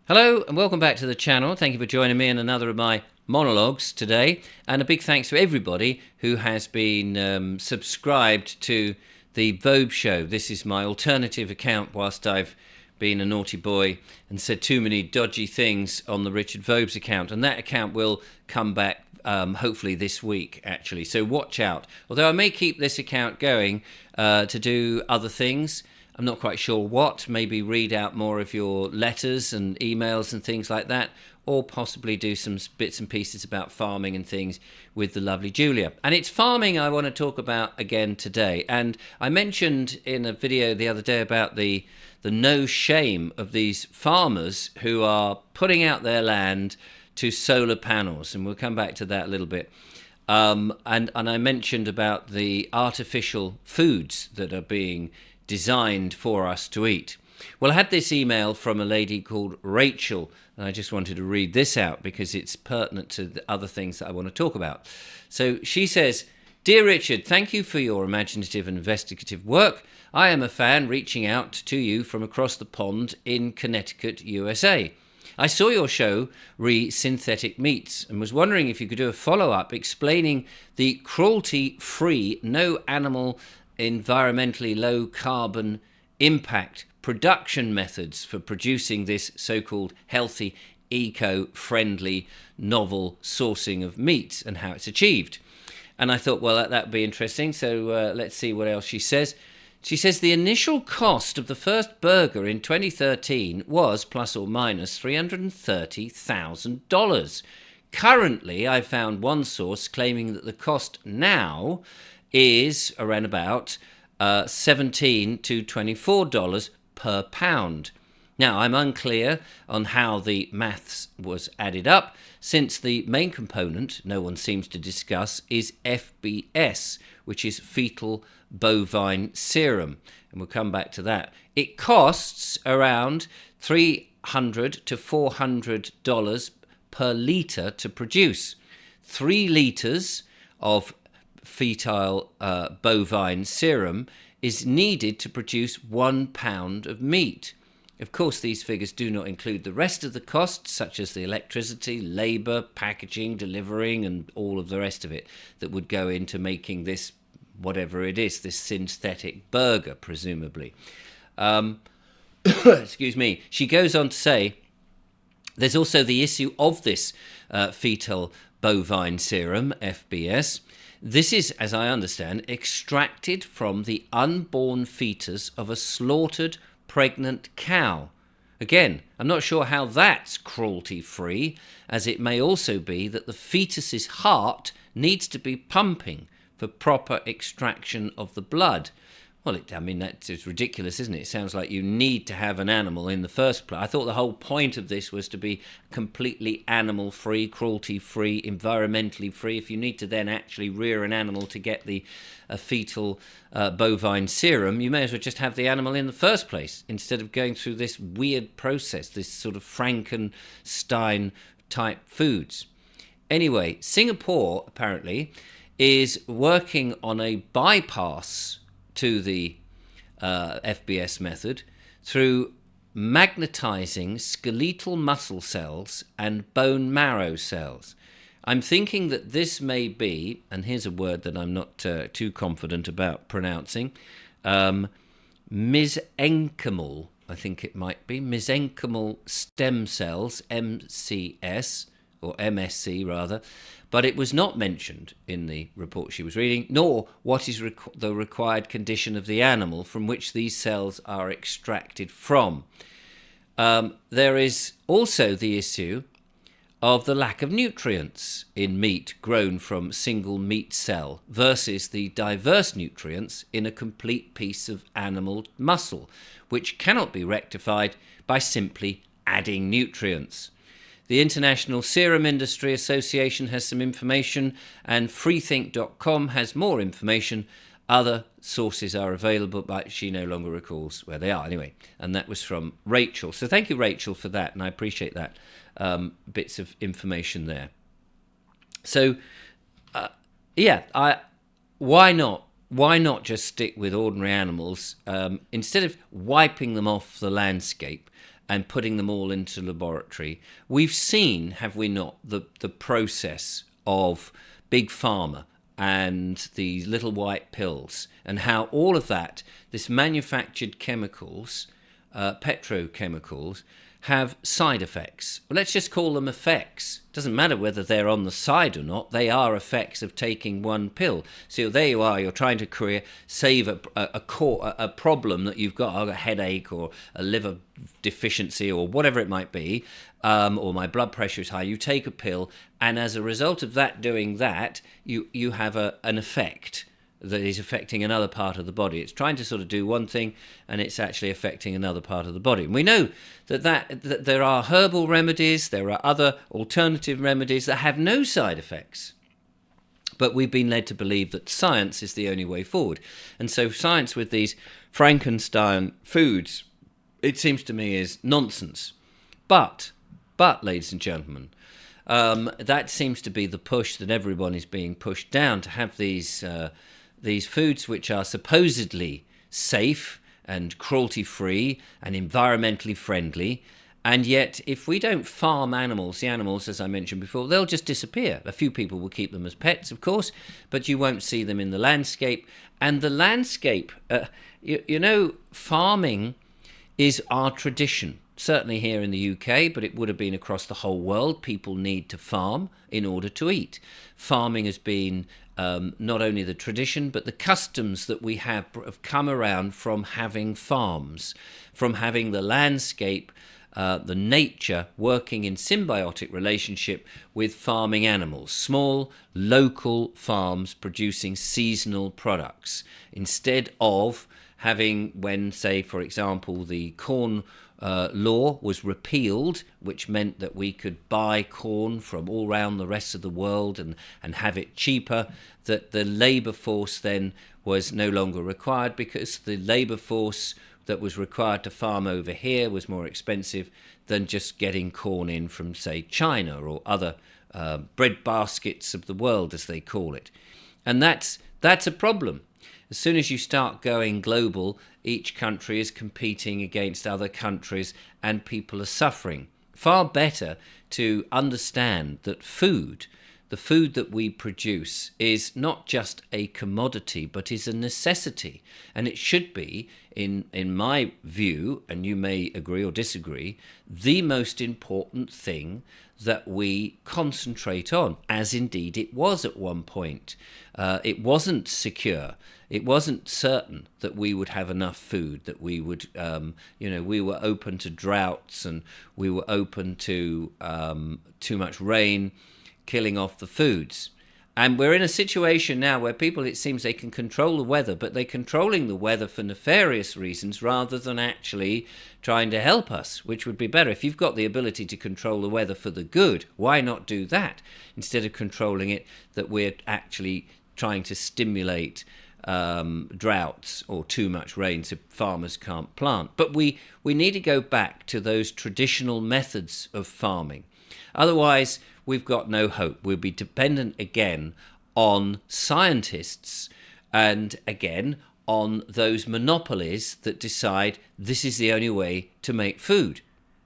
Hello and welcome back to the channel. Thank you for joining me in another of my monologues today. And a big thanks to everybody who has been subscribed to the Vobes Show. This is my alternative account whilst I've been a naughty boy and said too many dodgy things on the Richard Vobes account. And that account will come back hopefully this week, actually. So watch out. Although I may keep this account going to do other things. I'm not quite sure what, maybe read out more of your letters and emails and things like that, or possibly do some bits and pieces about farming and things with the lovely Julia. And it's farming I want to talk about again today. And I mentioned in a video the other day about the no shame of these farmers who are putting out their land to solar panels, and we'll come back to that a little bit. And I mentioned about the artificial foods that are being designed for us to eat. Well, I had this email from a lady called Rachel, and I just wanted to read this out because it's pertinent to the other things that I want to talk about. So she says, "Dear Richard, thank you for your imaginative and investigative work. I am a fan reaching out to you from across the pond in Connecticut, USA. I saw your show, Synthetic Meats, and was wondering if you could do a follow-up explaining the cruelty-free, no animal environmentally low carbon impact production methods for producing this so-called healthy, eco-friendly, novel sourcing of meat and how it's achieved." And I thought, well, that would be interesting. So let's see what else she says. She says the initial cost of the first burger in 2013 was plus or minus $330,000. Currently, I found one source claiming that the cost now is around about $17 to $24 per pound. Now, I'm unclear on how the maths was added up, since the main component, no one seems to discuss, is FBS, which is fetal bovine serum. And we'll come back to that. It costs around $300 to $400 per litre to produce. 3 litres of fetal bovine serum is needed to produce 1 pound of meat. Of course, these figures do not include the rest of the costs, such as the electricity, labour, packaging, delivering, and all of the rest of it that would go into making this, whatever it is, this synthetic burger, presumably. Excuse me. She goes on to say, there's also the issue of this fetal bovine serum, FBS. This is, as I understand, extracted from the unborn fetus of a slaughtered pregnant cow. Again, I'm not sure how that's cruelty-free, as it may also be that the fetus's heart needs to be pumping for proper extraction of the blood. Well, that is ridiculous, isn't it? It sounds like you need to have an animal in the first place. I thought the whole point of this was to be completely animal-free, cruelty-free, environmentally free. If you need to then actually rear an animal to get the fetal bovine serum, you may as well just have the animal in the first place instead of going through this weird process, this sort of Frankenstein-type foods. Anyway, Singapore, apparently, is working on a bypass to the FBS method through magnetizing skeletal muscle cells and bone marrow cells. I'm thinking that this may be, and here's a word that I'm not too confident about pronouncing, mesenchymal, I think it might be, mesenchymal stem cells, MCS, or MSC rather, but it was not mentioned in the report she was reading, nor what is the required condition of the animal from which these cells are extracted from. There is also the issue of the lack of nutrients in meat grown from single meat cell versus the diverse nutrients in a complete piece of animal muscle, which cannot be rectified by simply adding nutrients. The International Serum Industry Association has some information, and freethink.com has more information. Other sources are available, but she no longer recalls where they are. Anyway, and that was from Rachel. So thank you, Rachel, for that, and I appreciate that bits of information there. So, why not? Why not just stick with ordinary animals instead of wiping them off the landscape and putting them all into laboratory. We've seen, have we not, the process of Big Pharma and the little white pills, and how all of that, this manufactured chemicals, petrochemicals, have side effects. Well, let's just call them effects. Doesn't matter whether they're on the side or not. They are effects of taking one pill. So there you are. You're trying to save a problem that you've got, a headache or a liver deficiency or whatever it might be, or my blood pressure is high. You take a pill, and as a result of that doing that, you have an effect that is affecting another part of the body. It's trying to sort of do one thing, and it's actually affecting another part of the body. And we know that there are herbal remedies, there are other alternative remedies that have no side effects. But we've been led to believe that science is the only way forward. And so science with these Frankenstein foods, it seems to me, is nonsense. But, ladies and gentlemen, that seems to be the push that everyone is being pushed down, to have these foods which are supposedly safe and cruelty-free and environmentally friendly. And yet, if we don't farm animals, the animals, as I mentioned before, they'll just disappear. A few people will keep them as pets, of course, but you won't see them in the landscape. And the landscape, farming is our tradition. Certainly here in the UK, but it would have been across the whole world. People need to farm in order to eat. Farming has been not only the tradition, but the customs that we have come around from having farms, from having the landscape, the nature working in symbiotic relationship with farming animals, small local farms producing seasonal products, instead of having, when, say, for example, the corn law was repealed, which meant that we could buy corn from all around the rest of the world and have it cheaper, that the labour force then was no longer required, because the labour force that was required to farm over here was more expensive than just getting corn in from, say, China or other bread baskets of the world, as they call it. And that's a problem. As soon as you start going global, each country is competing against other countries and people are suffering. Far better to understand that the food that we produce, is not just a commodity, but is a necessity. And it should be, in my view, and you may agree or disagree, the most important thing that we concentrate on, as indeed it was at one point. It wasn't secure. It wasn't certain that we would have enough food, that we would, we were open to droughts, and we were open to too much rain, killing off the foods. And we're in a situation now where people, it seems, they can control the weather, but they're controlling the weather for nefarious reasons rather than actually trying to help us, which would be better. If you've got the ability to control the weather for the good, why not do that instead of controlling it that we're actually trying to stimulate droughts or too much rain so farmers can't plant. But we need to go back to those traditional methods of farming. Otherwise, we've got no hope. We'll be dependent again on scientists and again on those monopolies that decide this is the only way to make food.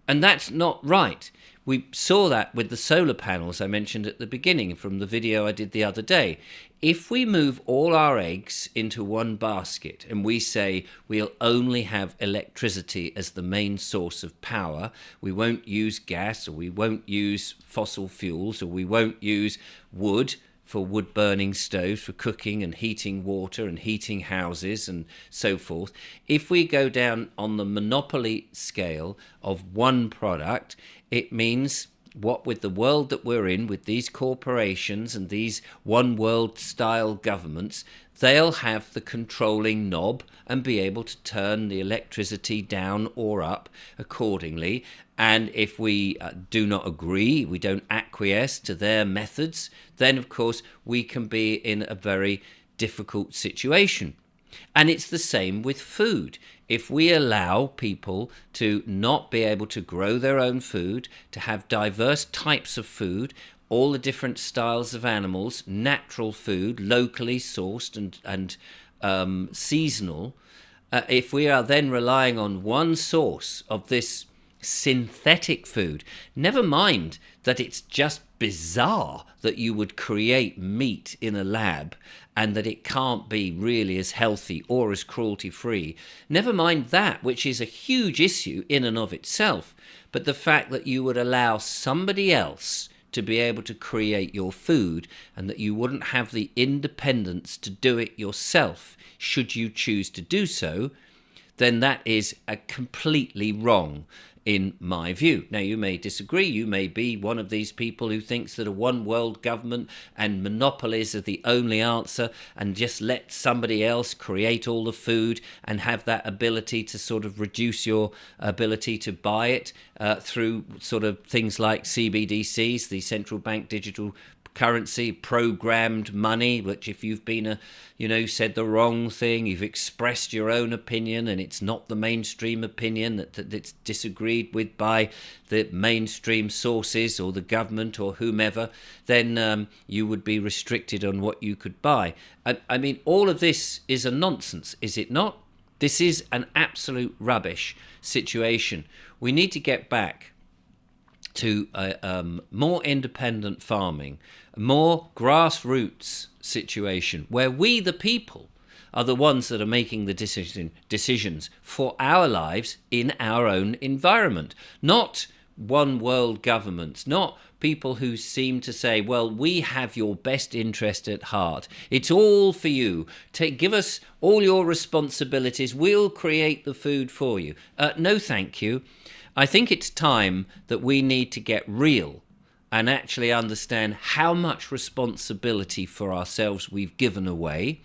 And that's not right. We saw that with the solar panels I mentioned at the beginning from the video I did the other day. If we move all our eggs into one basket and we say we'll only have electricity as the main source of power, we won't use gas, or we won't use fossil fuels, or we won't use wood for wood-burning stoves for cooking and heating water and heating houses and so forth. If we go down on the monopoly scale of one product, it means what with the world that we're in, with these corporations and these one world style governments, they'll have the controlling knob and be able to turn the electricity down or up accordingly. And if we do not agree, we don't acquiesce to their methods, then of course we can be in a very difficult situation. And it's the same with food. If we allow people to not be able to grow their own food, to have diverse types of food, all the different styles of animals, natural food, locally sourced and seasonal, if we are then relying on one source of this synthetic food. Never mind that it's just bizarre that you would create meat in a lab and that it can't be really as healthy or as cruelty-free. Never mind that, which is a huge issue in and of itself, but the fact that you would allow somebody else to be able to create your food and that you wouldn't have the independence to do it yourself should you choose to do so, then that is a completely wrong in my view. Now, you may disagree. You may be one of these people who thinks that a one world government and monopolies are the only answer, and just let somebody else create all the food and have that ability to sort of reduce your ability to buy it through sort of things like CBDCs, the central bank digital currency, programmed money, which if you've been said the wrong thing, you've expressed your own opinion and it's not the mainstream opinion, that it's disagreed with by the mainstream sources or the government or whomever, then you would be restricted on what you could buy. I mean, all of this is a nonsense, is it not? This is an absolute rubbish situation. We need to get back to more independent farming, more grassroots situation where we, the people, are the ones that are making the decisions for our lives in our own environment, not one world governments, not people who seem to say, well, we have your best interest at heart. It's all for you. Give us all your responsibilities. We'll create the food for you. No, thank you. I think it's time that we need to get real and actually understand how much responsibility for ourselves we've given away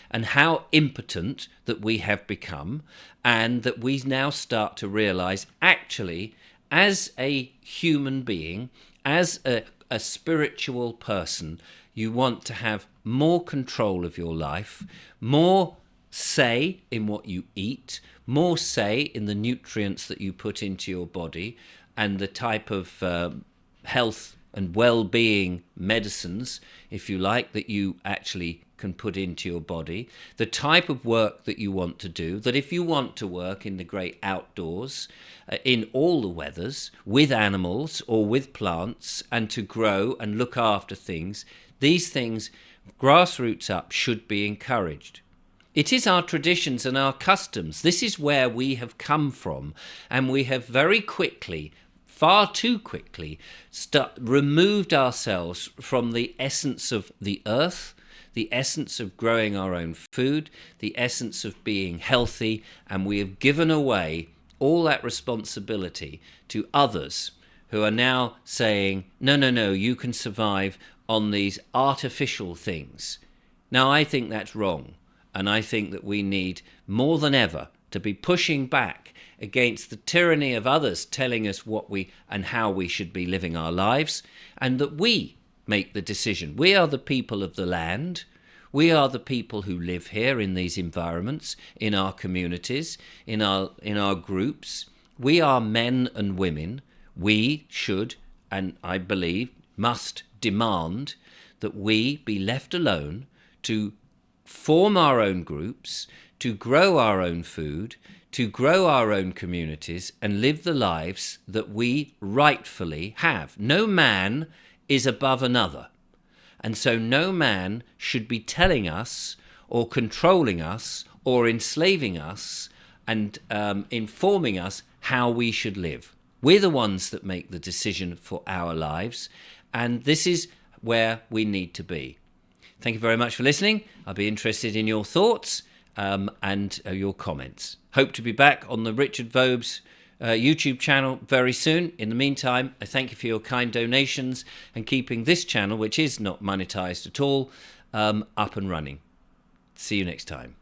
and how impotent that we have become, and that we now start to realize actually, as a human being, as a spiritual person, you want to have more control of your life, more say in what you eat, more say in the nutrients that you put into your body, and the type of health and well-being medicines, if you like, that you actually can put into your body, the type of work that you want to do, that if you want to work in the great outdoors, in all the weathers, with animals or with plants, and to grow and look after things, these things, grassroots up, should be encouraged. It is our traditions and our customs. This is where we have come from, and we have very quickly, far too quickly, removed ourselves from the essence of the earth, the essence of growing our own food, the essence of being healthy, and we have given away all that responsibility to others who are now saying, no, you can survive on these artificial things. Now, I think that's wrong. And I think that we need more than ever to be pushing back against the tyranny of others telling us what we and how we should be living our lives, and that we make the decision. We are the people of the land. We are the people who live here in these environments, in our communities, in our groups. We are men and women. We should, and I believe must, demand that we be left alone to form our own groups, to grow our own food, to grow our own communities, and live the lives that we rightfully have. No man is above another. And so no man should be telling us or controlling us or enslaving us and informing us how we should live. We're the ones that make the decision for our lives, and this is where we need to be. Thank you very much for listening. I'll be interested in your thoughts and your comments. Hope to be back on the Richard Vobes YouTube channel very soon. In the meantime, I thank you for your kind donations and keeping this channel, which is not monetized at all, up and running. See you next time.